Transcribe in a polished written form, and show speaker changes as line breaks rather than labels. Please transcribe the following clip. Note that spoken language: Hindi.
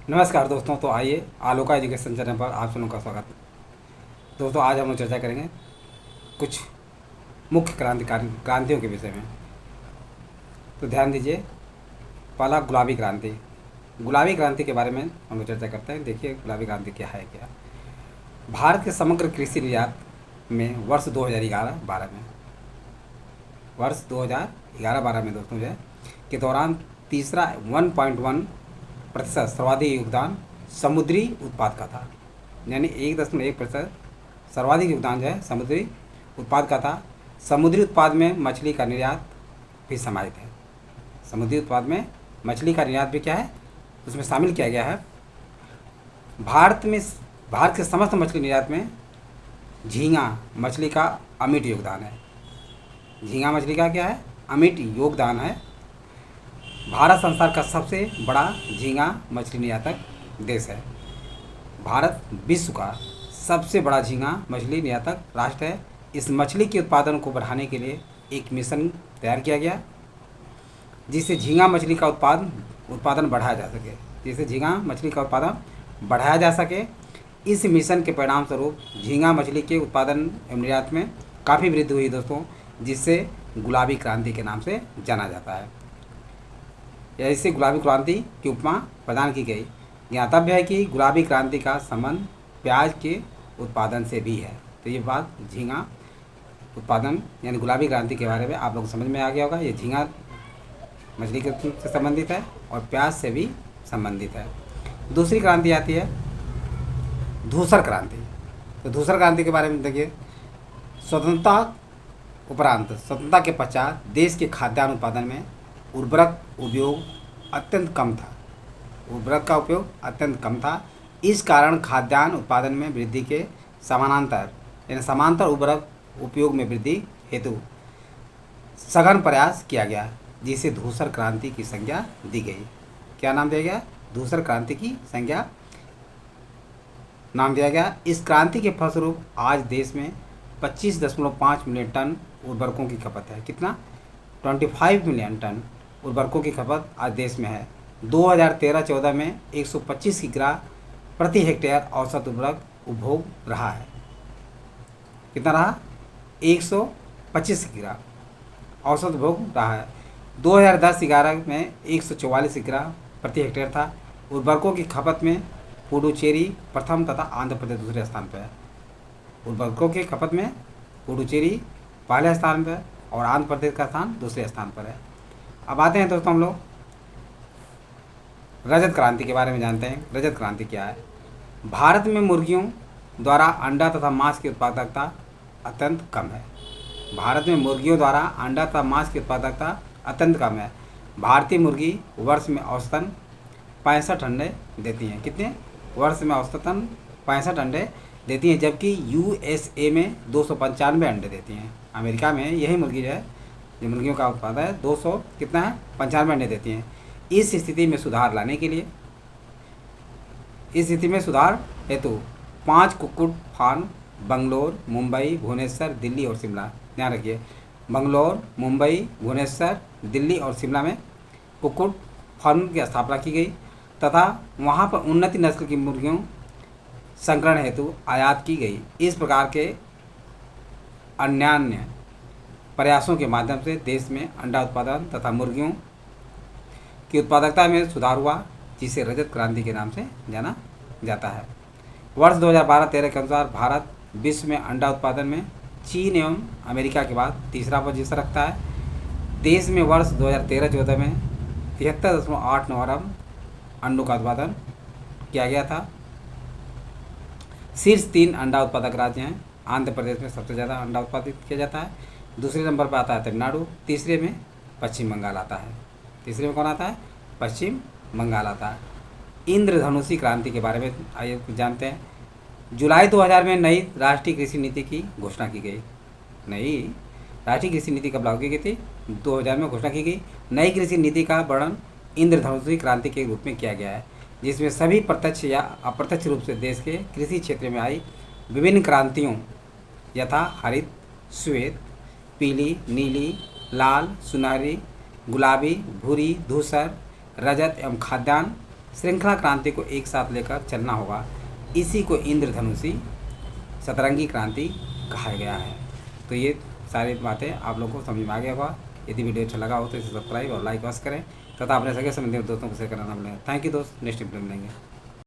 नमस्कार दोस्तों। तो आइए आलोका एजुकेशन चैनल पर आप सबों का स्वागत। दोस्तों आज हम लोग चर्चा करेंगे कुछ मुख्य क्रांतियों के विषय में। तो ध्यान दीजिए, पहला गुलाबी क्रांति। गुलाबी क्रांति के बारे में हम लोग चर्चा करते हैं। देखिए गुलाबी क्रांति क्या है। क्या भारत के समग्र कृषि निर्यात में वर्ष 2011-12 में वर्ष 2011-12 में दोस्तों जो है के दौरान तीसरा 1.1% सर्वाधिक योगदान समुद्री उत्पाद का था। यानी 1.1% सर्वाधिक योगदान जो है समुद्री उत्पाद का था। समुद्री उत्पाद में मछली का निर्यात भी समाहित है। समुद्री उत्पाद में मछली का निर्यात भी क्या है, उसमें शामिल किया गया है। भारत के समस्त मछली निर्यात में झींगा मछली का अमिट योगदान है। झींगा मछली का क्या है, अमिट योगदान है। भारत संसार का सबसे बड़ा झींगा मछली निर्यातक देश है। भारत विश्व का सबसे बड़ा झींगा मछली निर्यातक राष्ट्र है। इस मछली के उत्पादन को बढ़ाने के लिए एक मिशन तैयार किया गया, जिससे झींगा मछली का उत्पादन बढ़ाया जा सके इस मिशन के परिणाम स्वरूप झींगा मछली के उत्पादन एवं निर्यात में काफ़ी वृद्धि हुई दोस्तों, जिससे गुलाबी क्रांति के नाम से जाना जाता है। या इससे गुलाबी क्रांति की उपमा प्रदान की गई। ज्ञातव्य है कि गुलाबी क्रांति का संबंध प्याज के उत्पादन से भी है। तो ये बात झींगा उत्पादन यानी गुलाबी क्रांति के बारे में आप लोग समझ में आ गया होगा। ये झींगा मछली के से संबंधित है और प्याज से भी संबंधित है। दूसरी क्रांति आती है धूसर क्रांति। तो धूसर क्रांति के बारे में देखिए, स्वतंत्रता के पश्चात देश के खाद्यान्न उत्पादन में उर्वरक उपयोग अत्यंत कम था। इस कारण खाद्यान्न उत्पादन में वृद्धि के समानांतर उर्वरक उपयोग में वृद्धि हेतु सघन प्रयास किया गया, जिसे धूसर क्रांति की संज्ञा दी गई। क्या नाम दिया गया? धूसर क्रांति की संज्ञा नाम दिया गया। इस क्रांति के फलस्वरूप आज देश में 25.5 मिलियन टन उर्वरकों की खपत है। कितना? 25 मिलियन टन उर्वरकों की खपत आज देश में है। 2013-14 में 125 किग्रा प्रति हेक्टेयर औसत उर्वरक उपभोग रहा है। कितना रहा? 125 किग्रा औसत उपभोग रहा है। 2010-11 में 144 किग्रा प्रति हेक्टेयर था। उर्वरकों की खपत में पुडुचेरी प्रथम तथा आंध्र प्रदेश दूसरे स्थान पर है। उर्वरकों की खपत में पुडुचेरी पहले स्थान पर और आंध्र प्रदेश का स्थान दूसरे स्थान पर है। अब आते हैं दोस्तों हम लोग रजत क्रांति के बारे में जानते हैं। रजत क्रांति क्या है? भारत में मुर्गियों द्वारा अंडा तथा मांस की उत्पादकता अत्यंत कम है। भारतीय मुर्गी वर्ष में औसतन 65 अंडे देती हैं। कितने? वर्ष में औसतन 65 अंडे देती हैं, जबकि USA में 295 अंडे देती हैं। अमेरिका में यही मुर्गी जो है, जो मुर्गियों का उत्पादन है, 200 कितना है 95 अंडे देती हैं। इस स्थिति में सुधार हेतु 5 कुक्कुट फार्म बंगलोर, मुंबई, भुवनेश्वर, दिल्ली और शिमला, ध्यान रखिए, बंगलोर, मुंबई, भुवनेश्वर, दिल्ली और शिमला में कुक्कुट फार्म की स्थापना की गई तथा वहां पर उन्नत नस्ल की मुर्गियों संकरण हेतु आयात की गई। इस प्रकार के अन्यान्य प्रयासों के माध्यम से देश में अंडा उत्पादन तथा मुर्गियों की उत्पादकता में सुधार हुआ, जिसे रजत क्रांति के नाम से जाना जाता है। वर्ष 2012-13 के अनुसार भारत विश्व में अंडा उत्पादन में चीन एवं अमेरिका के बाद तीसरा पोजीशन रखता है। देश में वर्ष 2013-14 में 73.89 अरब अंडों का उत्पादन किया गया था। शीर्ष 3 अंडा उत्पादक राज्य हैं। आंध्र प्रदेश में सबसे ज़्यादा अंडा उत्पादित किया जाता है। दूसरे नंबर पर आता है तमिलनाडु। तीसरे में पश्चिम बंगाल आता है। तीसरे में कौन आता है? पश्चिम बंगाल आता है। इंद्रधनुषी क्रांति के बारे में आइए जानते हैं। जुलाई 2000 में नई राष्ट्रीय कृषि नीति की घोषणा की गई। नई राष्ट्रीय कृषि नीति कब लागू की गई थी? 2000 में घोषणा की गई। नई कृषि नीति का वर्णन इंद्रधनुषी क्रांति के रूप में किया गया है, जिसमें सभी प्रत्यक्ष या अप्रत्यक्ष रूप से देश के कृषि क्षेत्र में आई विभिन्न क्रांतियों यथा हरित, श्वेत, पीली, नीली, लाल, सुनहरी, गुलाबी, भूरी, धूसर, रजत एवं खाद्यान्न श्रृंखला क्रांति को एक साथ लेकर चलना होगा। इसी को इंद्रधनुषी सतरंगी क्रांति कहा गया है। तो ये सारी बातें आप लोगों को समझ में आ गया होगा। यदि वीडियो अच्छा लगा हो तो इसे सब्सक्राइब और लाइक अवश्य करें तथा अपने सगे संबंधी दोस्तों को शेयर करना ना भूलें। थैंक यू दोस्त, नेक्स्ट वीडियो में मिलेंगे।